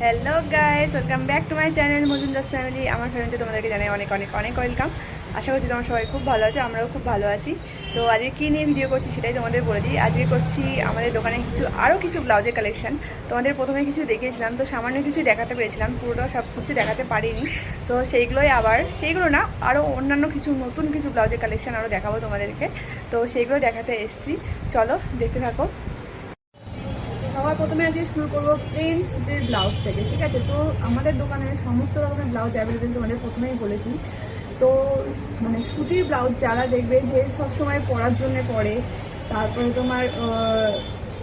Hello guys, welcome back to my channel Majumdar family. আমার ফ্যামিলিতে তোমাদেরকে জানাই অনেক অনেক অনেক ওয়েলকাম। আশা করছি তোমরা সবাই খুব ভালো আছো, আমরাও খুব ভালো আছি। তো আজকে কী নিয়ে ভিডিও করছি সেটাই তোমাদের বলে দিই। আজকে করছি আমাদের দোকানে আরও কিছু ব্লাউজের কালেকশন। তোমাদের প্রথমে কিছু দেখিয়েছিলাম, তো সামান্য কিছু দেখাতে পেরেছিলাম, পুরোটাও সব কিছু দেখাতে পারিনি। তো সেইগুলোই আবার সেইগুলো না, আরও অন্যান্য কিছু নতুন কিছু ব্লাউজের কালেকশন আরও দেখাবো তোমাদেরকে। তো সেইগুলো দেখাতে এসেছি, চলো দেখতে থাকো। সবার প্রথমে আজকে শুরু করবো প্লেন সুতির ব্লাউজ থেকে, ঠিক আছে? তো আমাদের দোকানে সমস্ত রকমের ব্লাউজ অ্যাভেলেবেল, তোমাদের প্রথমেই বলেছি। তো মানে সুতির ব্লাউজ যারা দেখবে যে সবসময় পরার জন্য পরে, তারপরে তোমার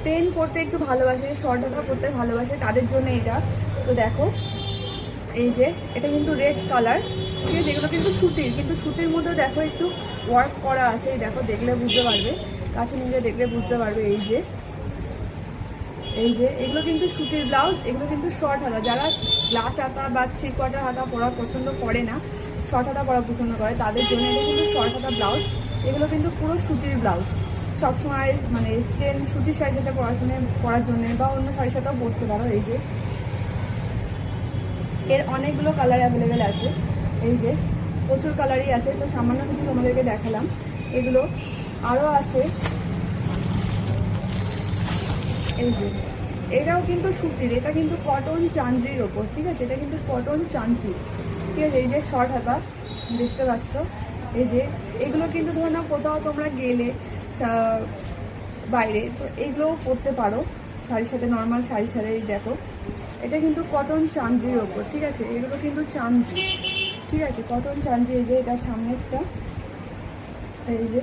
প্লেন পরতে একটু ভালোবাসে, শর্ট হাতা পরতে ভালোবাসে, তাদের জন্য এটা। তো দেখো এই যে এটা কিন্তু রেড কালার, ঠিক আছে? এগুলো কিন্তু সুতির, কিন্তু সুতির মধ্যে দেখো একটু ওয়ার্ক করা আছে। এই দেখো, দেখলে বুঝতে পারবে, কাছে নিজে দেখলে বুঝতে পারবে। এই যে এগুলো কিন্তু সুতির ব্লাউজ, এগুলো কিন্তু শর্ট হাতা। যারা গ্লাস হাতা বা 3/4 হাতা পরা পছন্দ করে না, শর্ট হাতা পরা পছন্দ করে, তাদের জন্য এটা কিন্তু শর্ট হাতা ব্লাউজ। এগুলো কিন্তু পুরো সুতির ব্লাউজ, সবসময় মানে প্লেন সুতির শাড়ির সাথে পরার জন্য বা অন্য শাড়ির সাথেও পরতে পারো। এই যে এর অনেকগুলো কালার অ্যাভেলেবেল আছে, এই যে প্রচুর কালারই আছে। তো সামান্য কিছু তোমাদেরকে দেখালাম, এগুলো আরও আছে। এই যে এটাও কিন্তু সুতির, এটা কিন্তু কটন চান্দ্রির ওপর, ঠিক আছে? এটা কিন্তু কটন চান্দ্রি, ঠিক আছে? এই যে শর্ট হাতা দেখতে পাচ্ছ। এই যে এগুলো কিন্তু ধরো না, কোথাও তোমরা গেলে বাইরে, তো এগুলোও পরতে পারো শাড়ির সাথে, নর্মাল শাড়ির সাথে। এই দেখো এটা কিন্তু কটন চান্দ্রির ওপর, ঠিক আছে? এগুলো কিন্তু চান্দ্রি, ঠিক আছে? কটন চান্দ্রি। এই যে এটা সামনেরটা, এই যে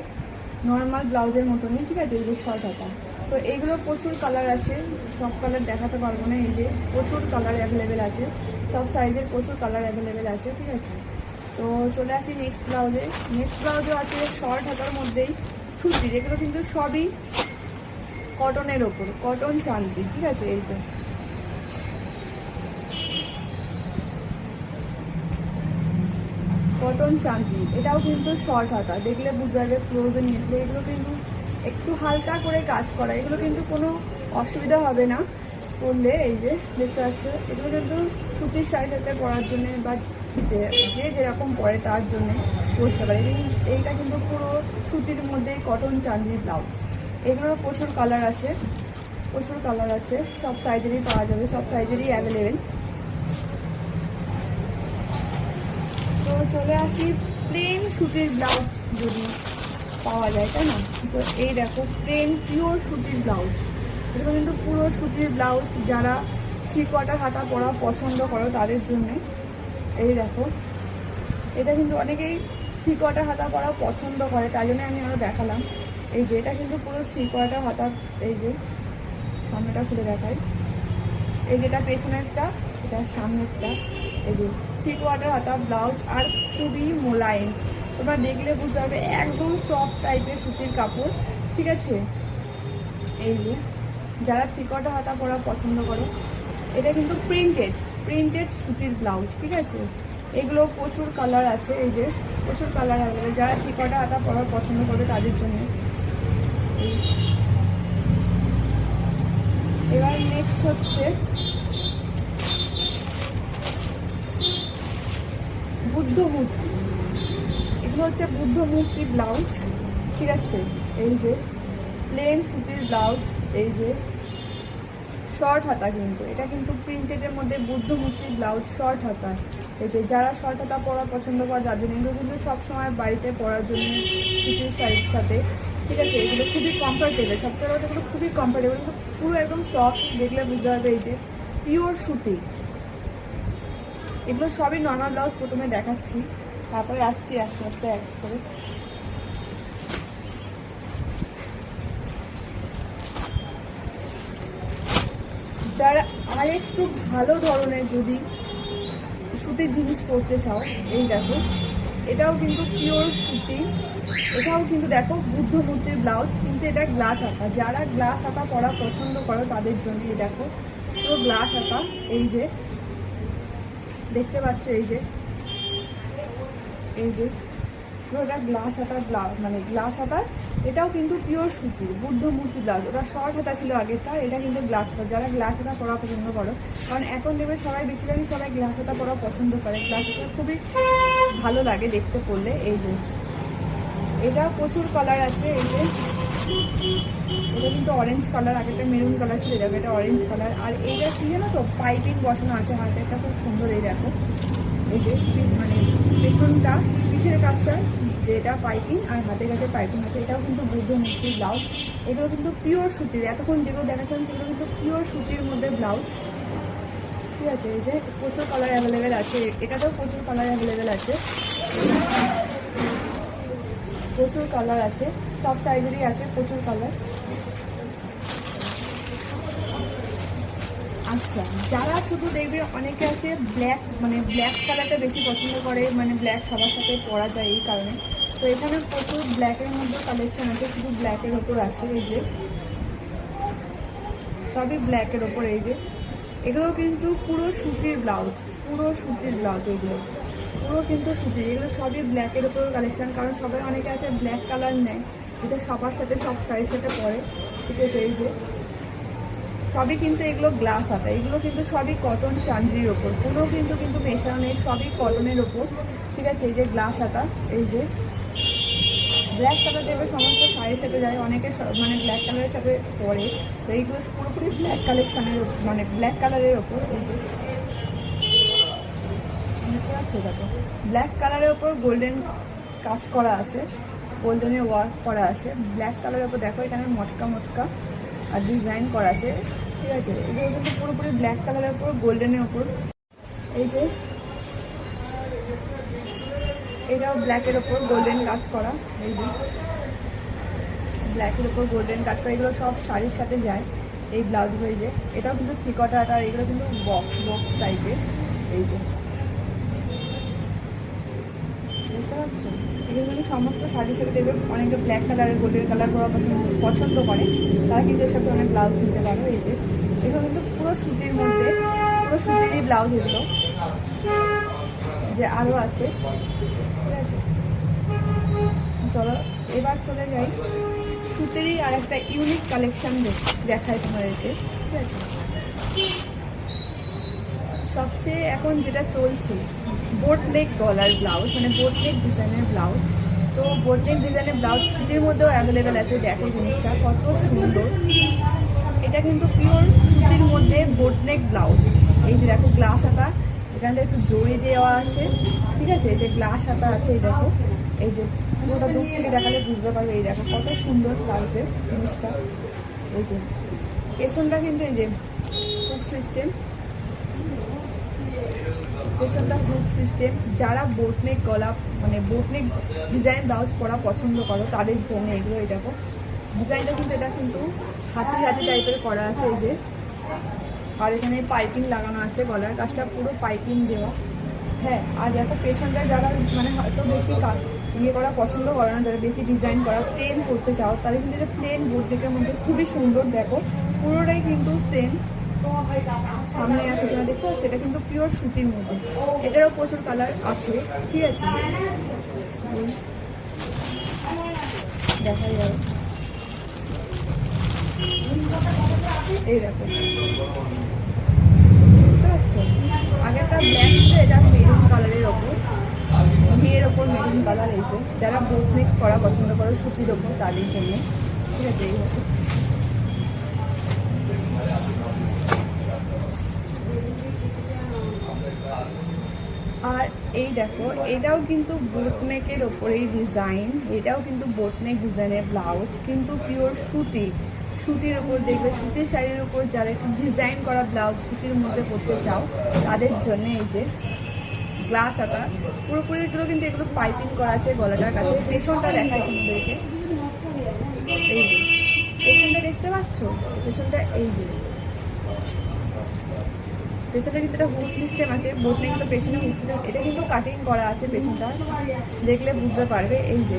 নর্মাল ব্লাউজের মতনই, ঠিক আছে? এই যে শর্ট হাতা। তো এইগুলো প্রচুর কালার আছে, সব কালার দেখাতে পারবো না। এই যে প্রচুর কালার অ্যাভেলেবেল আছে, সব সাইজের প্রচুর কালার অ্যাভেলেবেল আছে, ঠিক আছে? তো চলে আসি নেক্সট ব্লাউজে। নেক্সট ব্লাউজও আছে শর্ট হাতার মধ্যেই সুতির, এগুলো কিন্তু সবই কটনের ওপর, কটন চান্দি, ঠিক আছে? এই যে কটন চান্দি, এটাও কিন্তু শর্ট হাতা, দেখলে বুঝতে পারবে, ক্লোজে নিয়ে আসলে। এগুলো কিন্তু একটু হালকা করে কাজ করা, এগুলো কিন্তু কোনো অসুবিধা হবে না পরলে। এই যে দেখতে পাচ্ছ, এগুলো কিন্তু সুতির শাড়ির সাথে পরার জন্যে বা যে যেরকম পরে তার জন্যে পরতে পারে। এইটা কিন্তু পুরো সুতির মধ্যে কটন চান্দি ব্লাউজ। এগুলোর প্রচুর কালার আছে, প্রচুর কালার আছে, সব সাইজেরই পাওয়া যাবে, সব সাইজেরই অ্যাভেলেবেল। তো চলে আসি প্লেন সুতির ব্লাউজ যদি পাওয়া যায়, তাই না? তো এই দেখো প্লেন পিওর সুতির ব্লাউজ, এগুলো কিন্তু পুরো সুতির ব্লাউজ। যারা 3/4 হাতা পরা পছন্দ করো তাদের জন্যে। এই দেখো এটা কিন্তু অনেকেই 3/4 হাতা পরা পছন্দ করে, তাই জন্য আমি আরও দেখালাম। এই যে এটা কিন্তু পুরো 3/4 হাতা। এই যে সামনেটা খুলে দেখাই, এই যেটা পেছনেরটা, এটা সামনেরটা। এই যে 3/4 হাতা ব্লাউজ, আর খুবই মোলায়েম, তোমরা দেখলে বুঝতে পারবে, একদম সফট টাইপের সুতির কাপড়, ঠিক আছে? এই যে যারা 3/4 হাতা পরা পছন্দ করো, এটা কিন্তু প্রিন্টেড সুতির ব্লাউজ, ঠিক আছে? এগুলো প্রচুর কালার আছে, এই যে প্রচুর কালার আছে। যারা 3/4 হাতা পরা পছন্দ করবে তাদের জন্য। এবার নেক্সট হচ্ছে বুদ্ধ মূর্তি, এগুলো হচ্ছে বুদ্ধ মূর্তি ব্লাউজ, ঠিক আছে? এই যে প্লেন সুতির ব্লাউজ, এই যে শর্ট হাতা, কিন্তু এটা কিন্তু প্রিন্টেডের মধ্যে বুদ্ধ মূর্তি ব্লাউজ, শর্ট হাতা। এই যে যারা শর্ট হাতা পরা পছন্দ করে তাদের এগুলো কিন্তু সবসময় বাড়িতে পরার জন্য সুতির শাড়ির সাথে, ঠিক আছে? এগুলো খুবই কমফর্টেবল, সবচেয়ে বড় এগুলো খুবই কমফর্টেবল, পুরো একদম সফট, দেখলে বুঝতে পারবে। এই যে পিওর সুতি, এগুলো সবই নর্মাল ব্লাউজ প্রথমে দেখাচ্ছি, তারপরে আসছি আস্তে আস্তে এক করে। যারা আর একটু ভালো ধরনের যদি সুতির জিনিস পরতে চাও, এই দেখো এটাও কিন্তু পিওর সুতি, এটাও কিন্তু দেখো বুদ্ধ মূর্তির ব্লাউজ, কিন্তু এটা গ্লাস হাতা। যারা গ্লাস হাতা পরা পছন্দ করো তাদের জন্য। এই দেখো পুরো গ্লাস হাতা, এই যে দেখতে পাচ্ছ, এই যে পুরোটা গ্লাস হাতার ব্লাউজ, মানে গ্লাস হাতার এটাও কিন্তু পিওর সুতির বুদ্ধ মূর্তি ব্লাউজ। ওটা শর্ট হাতা ছিল আগেরটা, এটা কিন্তু গ্লাস হাতা। যারা গ্লাস হাতা পরা পছন্দ করো, কারণ এখন দেখবে সবাই বেশিরভাগই সবাই গ্লাস হাতা পরা পছন্দ করে। গ্লাস হাতা খুবই ভালো লাগে দেখতে পড়লে। এই যে এটা প্রচুর কালার আছে। এই যে এটা কিন্তু অরেঞ্জ কালার, আগেটা মেরুন কালার ছিল, দেখো এটা অরেঞ্জ কালার। আর এইটা কি জানো তো, পাইপিং বসানো আছে হাতে, এটা খুব সুন্দর। এই দেখো এই যে মানে পেছনটা পিঠের কাজটা যেটা পাইপিং আর হাতের কাছে পাইপিং আছে। এটাও কিন্তু বুদ্ধ মূর্তির ব্লাউজ। এগুলো কিন্তু পিওর সুতির। এতক্ষণ যেগুলো দেখাচ্ছিলাম সেগুলো কিন্তু পিওর সুতির মধ্যে ব্লাউজ। ঠিক আছে, এই যে প্রচুর কালার অ্যাভেলেবেল আছে। এটাতেও প্রচুর কালার অ্যাভেলেবেল আছে, প্রচুর কালার আছে, সব সাইজেরই আছে প্রচুর কালার। আচ্ছা, যারা শুধু দেখবে অনেকে আছে ব্ল্যাক, মানে ব্ল্যাক কালারটা বেশি পছন্দ করে, মানে ব্ল্যাক সবার সাথে পরা যায় এই কারণে। তো এখানে প্রচুর ব্ল্যাকের মধ্যে কালেকশন আছে, শুধু ব্ল্যাকের ওপর আছে। এই যে সবই ব্ল্যাকের ওপর। এই যে এগুলো কিন্তু পুরো সুতির ব্লাউজ, পুরো সুতির ব্লাউজ। এগুলো পুরো কিন্তু সুতির, এগুলো সবই ব্ল্যাকের ওপর কালেকশন। কারণ সবাই অনেকে আছে ব্ল্যাক কালার নেয়, এটা সবার সাথে সব শাড়ির সাথে পরে। ঠিক আছে, এই যে সবই কিন্তু এগুলো গ্লাস হাতা। এগুলো কিন্তু সবই কটন চান্দ্রির ওপর, কোনো কিন্তু কিন্তু মেশানো নেই, সবই কটনের ওপর। ঠিক আছে, এই যে গ্লাস হাতা। এই যে ব্ল্যাক কালার দেবে সমস্ত শাড়ির সাথে যায়, অনেকে মানে ব্ল্যাক কালারের সাথে পরে। তো এইগুলো পুরোপুরি ব্ল্যাক কালেকশানের, মানে ব্ল্যাক কালারের ওপর। এই যে দেখতে পাচ্ছ, দেখো ব্ল্যাক কালারের ওপর গোল্ডেন কাজ করা আছে, গোল্ডেনের ওয়ার্ক করা আছে ব্ল্যাক কালারের ওপর। দেখো এখানে মটকা মটকা আর ডিজাইন করা আছে। ঠিক আছে, এগুলো কিন্তু পুরোপুরি ব্ল্যাক কালারের ওপর গোল্ডেনের ওপর। এই যে এটাও ব্ল্যাকের ওপর গোল্ডেন কাজ করা। এই যে ব্ল্যাকের ওপর গোল্ডেন কাজ করা, এগুলো সব শাড়ির সাথে যায় এই ব্লাউজগুলো। এই যে এটাও কিন্তু থ্রিকটার, আর এগুলো কিন্তু বক্স বক্স টাইপের। এই যে বুঝতে পারছো, এগুলো কিন্তু সমস্ত শাড়ির সাথে দেখবে অনেকে ব্ল্যাক কালারের গোল্ডেন কালার করা পছন্দ করে, তারা কিন্তু এর সাথে অনেক ব্লাউজ নিতে পারো। এই যে এগুলো কিন্তু পুরো সুতির মধ্যে, পুরো সুতিরই ব্লাউজ এগুলো। যে আরও আছে। ঠিক আছে, চলো এবার চলে যাই সুতিরই আর একটা ইউনিক কালেকশন দেখাই তোমাদেরকে। ঠিক আছে, সবচেয়ে এখন যেটা চলছে বোট নেক গলার ব্লাউজ, মানে বোট নেক ডিজাইনের ব্লাউজ। তো বোট নেক ডিজাইনের ব্লাউজ সুতির মধ্যেও অ্যাভেলেবেল আছে। দেখো জিনিসটা কত সুন্দর, এটা কিন্তু পিওর সুতির মধ্যে বোট নেক ব্লাউজ। এই যে দেখো গ্লাস হাতা, এখানটা একটু জড়ি দেওয়া আছে। ঠিক আছে, এই যে গ্লাস হাতা আছে। এই দেখো, এই যে পুরোটা দূর থেকে দেখালে বুঝতে পারবে। এই দেখো কত সুন্দর লাগছে জিনিসটা। এই যে পেছনটা কিন্তু এই যে হুক সিস্টেম, পেছনটা হুক সিস্টেম। যারা বোটনেক গলা, মানে বোটনেক ডিজাইন ব্লাউজ পরা পছন্দ করো তাদের জন্য এগুলো। এই দেখো ডিজাইনটা কিন্তু, এটা কিন্তু হাতি হাতি টাইপের করা আছে। এই যে আর এখানে পাইপিং লাগানো আছে, গলার কাজটা পুরো পাইপিং দেওয়া। হ্যাঁ, আর দেখো পেছনটা যারা মানে হয়তো বেশি ইয়ে করা পছন্দ করে না, যারা বেশি ডিজাইন করা প্লেন করতে চাও, তাদের কিন্তু এটা প্লেন বোটনেকের মধ্যে খুবই সুন্দর। দেখো পুরোটাই কিন্তু সেম, সামনে আছে যেটা দেখতে পাচ্ছি, এটা কিন্তু পিওর সুতির মধ্যে। এটারও প্রচুর কালার আছে। ঠিক আছে, দেখা যাবে। এই দেখো বুঝতে পারছো, আগেরটা ব্ল্যাক ছিল, এটা মেরুন কালারের ওপর, ঘিয়ের ওপর মেরুন কালার। এই যে যারা বোটনেক করা পছন্দ করো সুতির ওপর তাদের জন্য। ঠিক আছে, এই হচ্ছে। আর এই দেখো এটাও কিন্তু বোটনেকের ওপরেই ডিজাইন, এটাও কিন্তু বোটনেক ডিজাইনের ব্লাউজ, কিন্তু পিওর সুতি, সুতির ওপর দেখবে, সুতির শাড়ির উপর যারা একটু ডিজাইন করা ব্লাউজ সুতির মধ্যে পরতে চাও তাদের জন্য। এই যে গ্লাস হাতা পুরোপুরি, এগুলো কিন্তু এগুলো পাইপিং করা আছে গলাটার কাছে। পেছনটা দেখায় তোমাদেরকে, এই যে পেছনটা দেখতে পাচ্ছ, পেছনটা এই যে পেছনে কিন্তু একটা হুক সিস্টেম আছে, বোটনে কিন্তু পেছনে হুক সিস্টেম, এটা কিন্তু কাটিং করা আছে পেছনটা, দেখলে বুঝতে পারবে। এই যে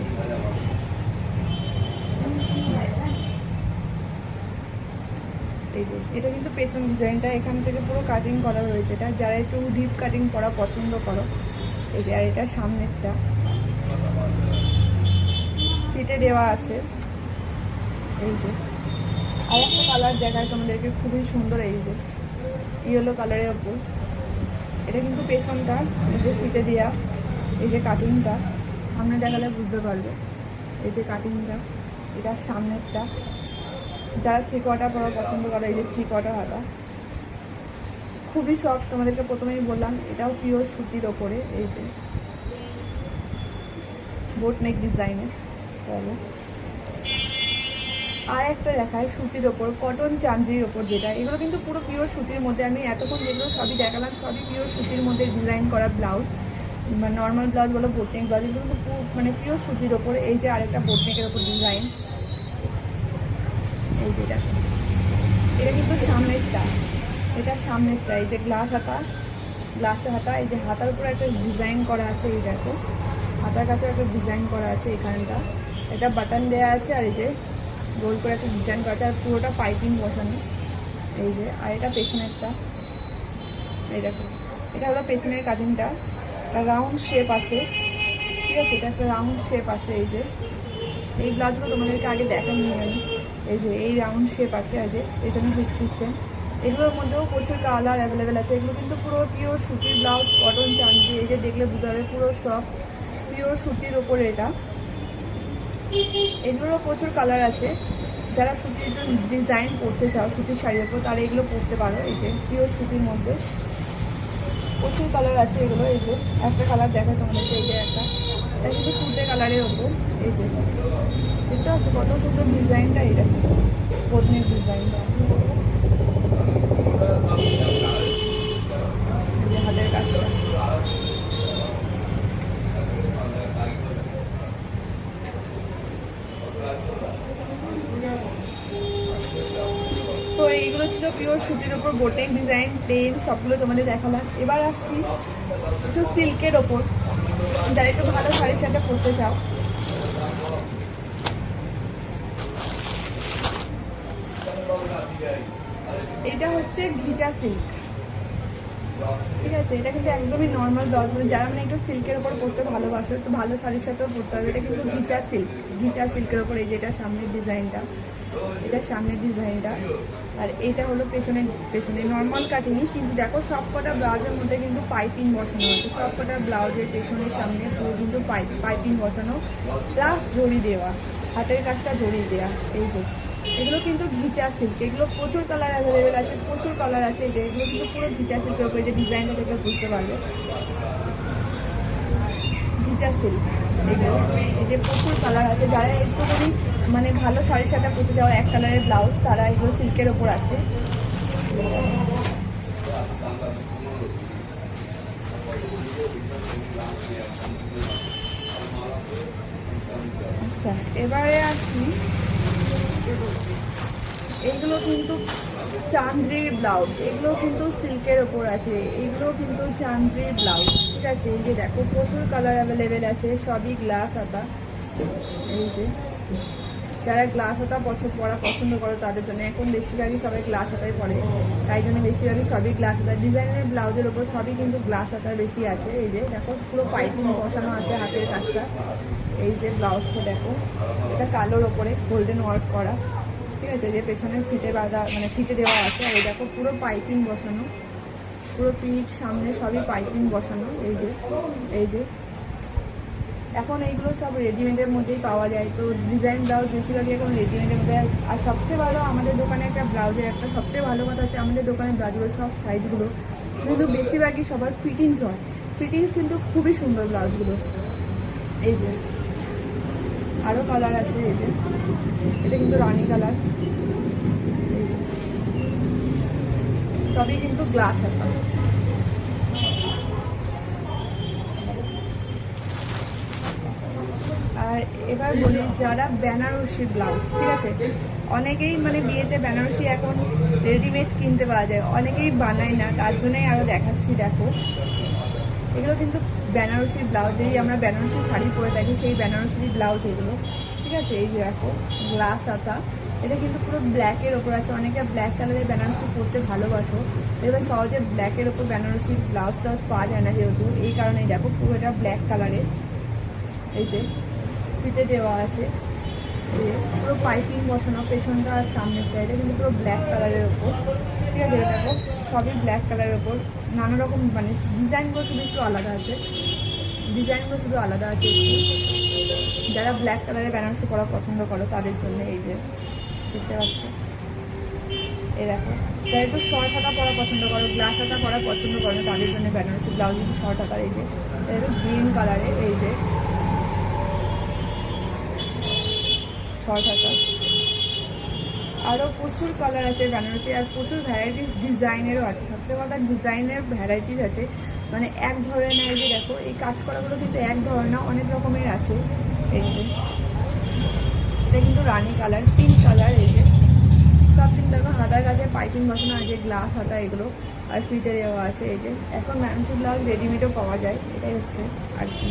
এই যে এটা কিন্তু পেছন ডিজাইনটা এখান থেকে পুরো কাটিং করা রয়েছে। এটা যারা একটু ডিপ কাটিং করা পছন্দ করো, এই যে। আর এটা সামনেরটা ফিতে দেওয়া আছে। এই যে আর একটা কালার দেখায় তোমাদেরকে, খুবই সুন্দর। এই যে ইয়েলো কালারের ওপর, এটা কিন্তু পেছনটা এই যে ফিতে দেওয়া, এই যে কাটিংটা সামনে দেখালে বুঝতে পারবে। এই যে কাটিংটা, এটা সামনেরটা। যারা 3/4 পরা পছন্দ করে, এই যে 3/4 হাতা, খুবই সফট। তোমাদেরকে প্রথমেই বললাম এটাও পিওর সুতির ওপরে। এই যে বোট নেক ডিজাইনের। তাহলে আর একটা দেখায় সুতির ওপর, কটন চান্দ্রির ওপর, যেটা এগুলো কিন্তু পুরো পিওর সুতির মধ্যে। আমি এতক্ষণ যেগুলো সবই দেখালাম সবই পিওর সুতির মধ্যে ডিজাইন করা ব্লাউজ, মানে নর্মাল ব্লাউজ বলো, বোটনেক ব্লাউজ, এগুলো কিন্তু মানে পিওর সুতির ওপরে। এই যে আরেকটা বোটনেকের ওপর ডিজাইন, এই যে এটা কিন্তু সামনেরটা, এটা সামনেরটা। এই যে গ্লাস হাতা, গ্লাসের হাতা, এই যে হাতার উপরে একটা ডিজাইন করা আছে। এই দেখো হাতার কাছে একটা ডিজাইন করা আছে এখানটা, এটা বাটন দেওয়া আছে। আর এই যে গোল করে একটা ডিজাইন করা আছে, আর পুরোটা পাইপিং বসানো। এই যে আর এটা পেছনেরটা, এই দেখো এটা হলো পেছনের কাটিংটা, একটা রাউন্ড শেপ আছে, ঠিক আছে, এটা একটা রাউন্ড শেপ আছে। এই যে এই ব্লাউজগুলো তোমাদেরকে আগে দেখানো আমি। এই যে এই রাউন্ড শেপ আছে, আর যে পেছনে হুক সিস্টেম। এগুলোর মধ্যেও প্রচুর কালার অ্যাভেলেবেল আছে। এগুলো কিন্তু পুরো পিওর সুতির ব্লাউজ, কটন চান্দি। এই যে দেখলে বুঝতে পারবে পুরো সফট পিওর সুতির ওপরে এটা। এগুলোরও প্রচুর কালার আছে। যারা সুতির ডিজাইন পরতে চাও সুতির শাড়ির ওপর, তারা এগুলো পরতে পারো। এই যে পিওর সুতির মধ্যে প্রচুর কালার আছে এগুলো। এই যে একটা কালার দেখো তোমাদেরকে, এই যে একটা, এটা কিন্তু ফুটে কালারের ওপর। এই যে দেখতে হচ্ছে কত সুন্দর ডিজাইনটা, এই দেখো বোটনেক ডিজাইনটা, হাতের কাজটা। তো এইগুলো ছিল পিওর সুতির ওপর বোটনেক ডিজাইন, প্লেন, সবগুলো তোমাদের দেখালাম। এবার আসছি একটু সিল্কের ওপর, যারা একটু ভালো শাড়ির সাথে পরতে চাও। এটা হচ্ছে ঘিচা সিল্ক, ঠিক আছে। এটা কিন্তু একদমই নর্মাল ব্লাউজ, মানে যারা মানে একটু সিল্কের ওপর পরতে ভালোবাসে, তো ভালো শাড়ির সাথেও পরতে হবে। এটা কিন্তু ঘিচা সিল্ক, ঘিচা সিল্কের ওপর। এই যে এটা সামনের ডিজাইনটা, এটা সামনের ডিজাইনটা, আর এটা হলো পেছনে। পেছনে নর্মাল কাটিংই, কিন্তু দেখো সব কটা ব্লাউজের মধ্যে কিন্তু পাইপিং বসানো আছে। সব কটা ব্লাউজের পেছনের সামনে পুরো কিন্তু পাইপিং বসানো, প্লাস জড়ি দেওয়া, হাতের কাজটা জড়ি দেওয়া। এই যে এগুলো কিন্তু ঘিচা সিল্ক, এগুলো প্রচুর কালার অ্যাভেলেবেল আছে, প্রচুর কালার আছে। এই যে এগুলো কিন্তু পুরো ঘিচা সিল্কের উপরে, যে ডিজাইনটা দেখে বুঝতে পারবে ঘিচা সিল্ক এগুলো। এই যে প্রচুর কালার আছে। যারা একটুখানি মানে ভালো শাড়ির সাথে পরতে যাওয়া এক কালারের ব্লাউজ, তারা এগুলো সিল্কের ওপর আছে। আচ্ছা এবারে আসি, এইগুলো কিন্তু চান্দ্রির ব্লাউজ, এগুলো কিন্তু সিল্কের ওপর আছে। এগুলো কিন্তু চান্দ্রির ব্লাউজ, ঠিক আছে। এই যে দেখো প্রচুর কালার অ্যাভেলেবেল আছে, সবই গ্লাস হাতা। এই যে যারা গ্লাস হাতা পরা পছন্দ করো তাদের জন্য, এখন বেশিরভাগই সবাই গ্লাস হাতায় পরে, তাই জন্য বেশিরভাগই সবই গ্লাস হাতা। ডিজাইনের ব্লাউজের ওপর সবই কিন্তু গ্লাস হাতা বেশি আছে। এই যে দেখো পুরো পাইপিং বসানো আছে হাতের কাজটা। এই যে ব্লাউজটা দেখো, এটা কালোর ওপরে গোল্ডেন ওয়ার্ক করা, ঠিক আছে। যে পেছনে ফিতে বাঁধা, মানে ফিতে দেওয়া আছে। আর এই দেখো পুরো পাইপিং বসানো, পুরো পিঠ সামনে সবই পাইপিং বসানো। এই যে এই যে এখন এইগুলো সব রেডিমেডের মধ্যেই পাওয়া যায়। তো ডিজাইন ব্লাউজ বেশিরভাগই এখন রেডিমেডের মধ্যে। আর সবচেয়ে ভালো আমাদের দোকানে একটা ব্লাউজের একটা সবচেয়ে ভালো কথা আছে, আমাদের দোকানের ব্লাউজগুলো সব সাইজগুলো কিন্তু বেশিরভাগই সবার ফিটিংস হয়। ফিটিংস কিন্তু খুবই সুন্দর ব্লাউজগুলো। এই যে আরও কালার আছে। এই যে এটা কিন্তু রানি কালার। এই যে সবই কিন্তু গ্লাস হাতা। আর এবার বলি, যারা বেনারসি ব্লাউজ, ঠিক আছে, অনেকেই মানে বিয়েতে বেনারসি এখন রেডিমেড কিনতে পাওয়া যায়, অনেকেই বানায় না, তার জন্যই আরও দেখাচ্ছি। দেখো এগুলো কিন্তু বেনারসি ব্লাউজ, যেই আমরা বেনারসি শাড়ি পরে থাকি সেই বেনারসি ব্লাউজ এগুলো, ঠিক আছে। এই যে দেখো গ্লাস হাতা, এটা কিন্তু পুরো ব্ল্যাকের ওপর আছে। অনেকে ব্ল্যাক কালারের বেনারসি পরতে ভালোবাসো, এবার সহজে ব্ল্যাকের ওপর বেনারসি ব্লাউজ পাওয়া যায় না যেহেতু, এই কারণেই দেখো পুরো এটা ব্ল্যাক কালারের। এই যে ফিতে দেওয়া আছে, পুরো পাইপিং বসানো পেছনটা আর সামনেরটা, এটা কিন্তু পুরো ব্ল্যাক কালারের ওপর। ঠিক আছে, এটা দেখো সবই ব্ল্যাক কালারের ওপর, নানা রকম মানে ডিজাইনগুলো শুধু একটু আলাদা আছে, ডিজাইনগুলো শুধু আলাদা আছে একটু। যারা ব্ল্যাক কালারের বেনারসি পরা পছন্দ করো তাদের জন্য এই যে দেখতে পাচ্ছ, এই দেখো। যারা একটু শর্ট হাতা পরা পছন্দ করো, গ্লাস হাতা পরা পছন্দ করো না তাদের জন্য বেনারসি ব্লাউজ একটু শর্ট হাতার, এই যে এটা গ্রিন কালারের, এই যে শর্ট হাতা। আরও প্রচুর কালার আছে বেনারসি, আর প্রচুর ভ্যারাইটিস ডিজাইনেরও আছে। সবচেয়ে কথা ডিজাইনের ভ্যারাইটিস আছে, মানে এক ধরনের না। এই যে দেখো এই কাজ করাগুলো কিন্তু এক ধরনের না, অনেক রকমের আছে। এই যে এটা কিন্তু রানি কালার, পিঙ্ক কালার, এই যে সব কিন্তু দেখো হাতার কাছে পাইপিং বসানো আছে, গ্লাস হাতা এগুলো, আর ফিতে দেওয়া আছে। এই যে এখন বেনারসি ব্লাউজ রেডিমেডও পাওয়া যায়, এটাই হচ্ছে আর কি।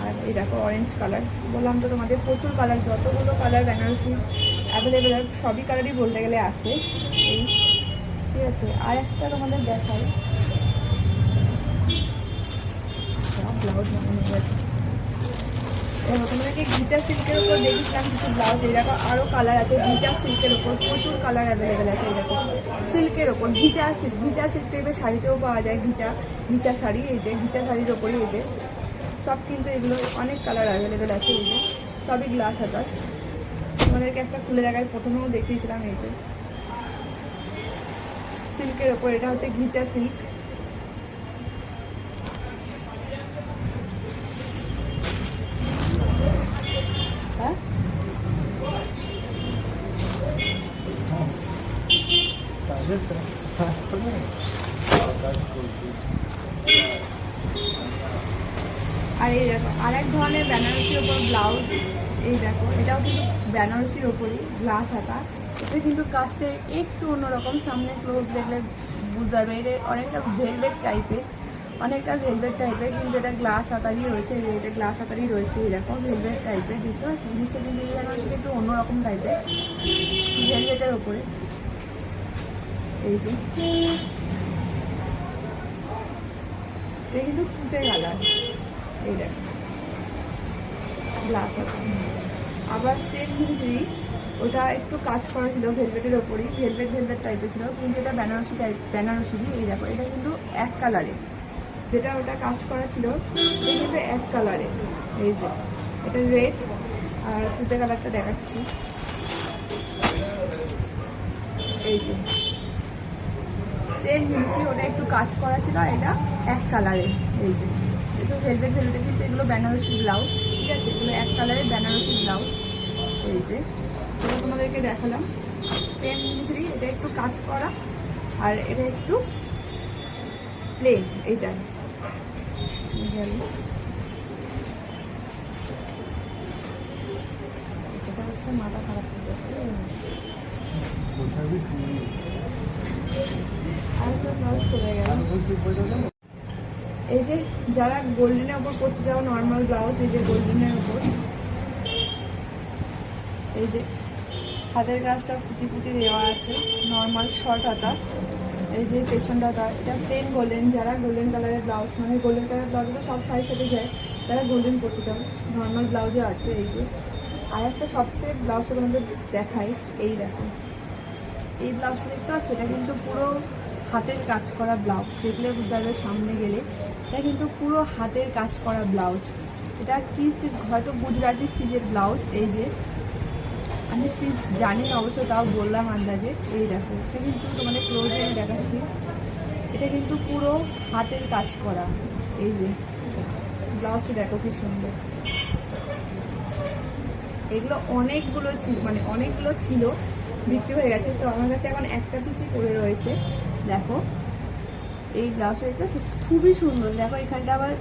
আর এই দেখো অরেঞ্জ কালার, বললাম তো তোমাদের প্রচুর কালার, যতগুলো কালার বেনারসি অ্যাভেলেবেল সবই কালারই বলতে গেলে আছে। এই ঠিক আছে, আর একটা তোমাদের দেখাই, ব্লাউজ বানানো গেছে। তোমাদেরকে ঘিচা সিল্কের উপর দেখেছিলাম কিছু ব্লাউজ, এই দেখো আরও কালার আছে ঘিচা সিল্কের ওপর, প্রচুর কালার অ্যাভেলেবেল আছে। এই দেখো সিল্কের ওপর ঘিচা সিল্ক, ঘিচা সিল্ক টাইপের শাড়িতেও পাওয়া যায়, ঘিচা শাড়ি, এই যে ঘিচা শাড়ির ওপরে এই যে সব কিন্তু এগুলো অনেক কালার অ্যাভেলেবেল আছে। এই যে সবই গ্লাস হাতার, তোমাদেরকে একটা খুলে দেখায়, প্রথমেও দেখিয়েছিলাম। এই যে সিল্কের ওপর, এটা হচ্ছে ঘিচা সিল্ক। হ্যাঁ আর এই দেখো আর এক ধরনের বেনারসির ওপর ব্লাউজ, এই দেখো এটাও কিন্তু বেনারসির ওপরই গ্লাস হাতা। এটা কিন্তু কাজটা একটু অন্যরকম, সামনে ক্লোজ দেখলে বুঝতে পারবে। এটা অনেকটা ভেলভেট টাইপের, কিন্তু এটা গ্লাস হাতারই রয়েছে, এটা গ্লাস হাতারই রয়েছে। এই দেখো ভেলভেট টাইপের, দেখতে পাচ্ছি জিনিসটা কিন্তু এই বেনারসিটা একটু অন্যরকম টাইপের, ভেলভেটের ওপরে। এই যে এটা কিন্তু ফুটে কালার, এই দেখো গ্লাস হাতা। আবার সেম জিনিসই ওটা একটু কাজ করা ছিল ভেলভেটের ওপরই, ভেলভেট টাইপের ছিল, কিন্তু এটা বেনারসি। এই দেখো এটা কিন্তু এক কালারে, যেটা ওটা কাজ করা ছিল এটা কিন্তু এক কালারে। এই যে এটা রেড আর তুতে কালারটা দেখাচ্ছি, এই যে সেম জিনিসই, ওটা একটু কাজ করা ছিল, এটা এক কালারে। এই যে একটু ভেলভেট, কিন্তু এগুলো বেনারসি ব্লাউজ। ঠিক আছে, এগুলো এক কালারের বেনারসি ব্লাউজ। এই যে এটা তোমাদেরকে দেখালাম, সেম জিনিসেরই, এটা একটু কাজ করা আর এটা একটু প্লেন। এইটাই মাথা খারাপ হয়ে যাচ্ছে। এই যে যারা গোল্ডেনের ওপর করতে যাও নর্মাল ব্লাউজ, এই যে গোল্ডেনের ওপর এই যে হাতের কাজটা ফুটি দেওয়া আছে, নর্মাল শর্ট হাতা। এই যে পেছনটা হাতা, এটা প্লেন গোল্ডেন। যারা গোল্ডেন কালারের ব্লাউজ, মানে গোল্ডেন কালারের ব্লাউজটা সব শাড়ির সাথে যায়, তারা গোল্ডেন করতে চাও, নর্মাল ব্লাউজও আছে। এই যে আর একটা সবচেয়ে ব্লাউজটা তোমাদের দেখাই, এই দেখো এই ব্লাউজটা দেখতে পাচ্ছ, এটা কিন্তু পুরো হাতের কাজ করা ব্লাউজ, দেখলে বুঝতে পারবে সামনে গেলে, এটা কিন্তু পুরো হাতের কাজ করা ব্লাউজ। এটা কি স্টিচ, হয়তো গুজরাটি স্টিচের ব্লাউজ। এই যে আমি স্টিচ জানি না অবশ্য, তাও বললাম আন্দাজে। এই দেখো এটা কিন্তু তোমাদের ক্লোজে দেখাচ্ছি, এটা কিন্তু পুরো হাতের কাজ করা। এই যে ব্লাউজটা দেখো কি সুন্দর। এগুলো অনেকগুলো ছিল, বিক্রি হয়ে গেছে, তো আমার কাছে এখন একটা পিসই পড়ে রয়েছে। দেখো এই ব্লাউজটা খুবই সুন্দর, দেখো এখানটা আবার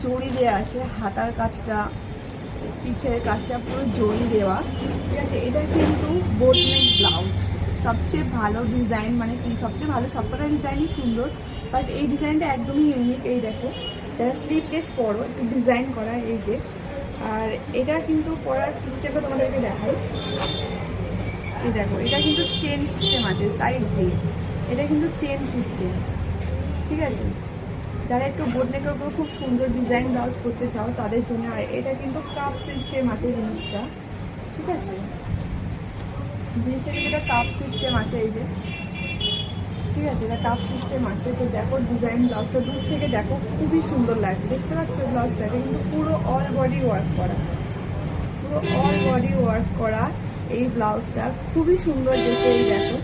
জড়ি দেওয়া আছে, হাতার কাজটা, পিঠের কাজটা পুরো জড়ি দেওয়া। ঠিক আছে, এটা কিন্তু বোটনেক ব্লাউজ, সবচেয়ে ভালো ডিজাইন, মানে কি সবচেয়ে ভালো, সবকটা ডিজাইনই সুন্দর, বাট এই ডিজাইনটা একদমই ইউনিক। এই দেখো যারা স্লিভলেস পরো একটু ডিজাইন করা, এই যে। আর এটা কিন্তু পরার সিস্টেমটা তোমাদেরকে দেখাই, এই দেখো এটা কিন্তু চেন সিস্টেম আছে সাইড দিয়ে, এটা কিন্তু চেন সিস্টেম। ঠিক আছে, যারা একটু বোটনেকের উপর খুব সুন্দর ডিজাইন ব্লাউজ করতে চাও তাদের জন্য। আর এটা কিন্তু কাপ সিস্টেম আছে জিনিসটা, ঠিক আছে, জিনিসটা কিন্তু এটা কাপ সিস্টেম আছে, এই যে ঠিক আছে, এটা কাপ সিস্টেম আছে। তো দেখো ডিজাইন, ব্লাউজটা দূর থেকে দেখো খুবই সুন্দর লাগছে, দেখতে পাচ্ছ ব্লাউজটাকে কিন্তু পুরো অল বডি ওয়ার্ক করা, পুরো অল বডি ওয়ার্ক করা এই ব্লাউজটা খুবই সুন্দর দেখে। এই দেখো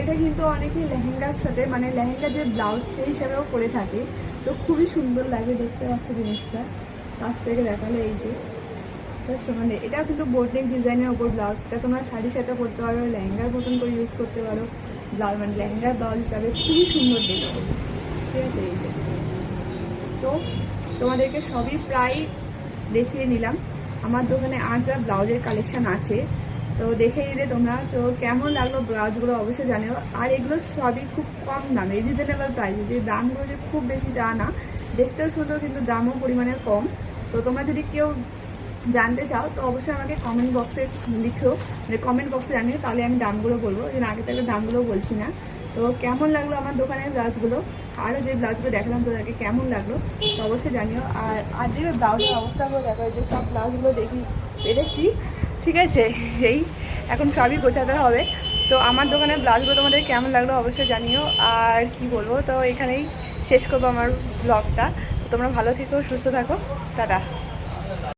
এটা কিন্তু অনেকেই লেহেঙ্গার সাথে, মানে লেহেঙ্গা যে ব্লাউজ সেই হিসাবেও করে থাকে, তো খুবই সুন্দর লাগে দেখতে পাচ্ছ জিনিসটা। কাছ থেকে দেখালে এই যে মানে এটাও কিন্তু বোটনেক ডিজাইনের ওপর ব্লাউজটা তোমরা শাড়ির সাথে করতে পারো, লেহেঙ্গার মতন করে ইউজ করতে পারো, ব্লাউজ মানে লেহেঙ্গার ব্লাউজ হিসাবে খুবই সুন্দর দেখতে, ঠিক আছে। এই যে তো তোমাদেরকে সবই প্রায় দেখিয়ে নিলাম, আমার দোকানে আর যা ব্লাউজের কালেকশন আছে তো দেখে নিলে তোমরা। তো কেমন লাগলো ব্লাউজগুলো অবশ্যই জানিও। আর এগুলো সবই খুব কম দামে, রিজনেবল প্রাইসে, যে দামগুলো যে খুব বেশি তা না, দেখতেও সুন্দর কিন্তু দামও পরিমাণে কম। তো তোমরা যদি কেউ জানতে চাও তো অবশ্যই আমাকে কমেন্ট বক্সে লিখো, মানে কমেন্ট বক্সে জানিও, তাহলে আমি দামগুলো বলবো, যে আগে থেকে দামগুলো বলছি না। তো কেমন লাগলো আমার দোকানের ব্লাউজগুলো, আরও যে ব্লাউজগুলো দেখালাম তোদেরকে কেমন লাগলো তো অবশ্যই জানিও। আর দেখবে ব্লাউজের অবস্থাগুলো দেখো, যে সব ব্লাউজগুলো দেখি পেরেছি, ঠিক আছে। এই এখন সবই গোছাতে হবে। তো আমার দোকানের ব্লাউজগুলো তোমাদের কেমন লাগলো অবশ্যই জানিও। আর কি বলবো, তো এখানেই শেষ করবো আমার ব্লগটা। তোমরা ভালো থেকো, সুস্থ থাকো, টাটা।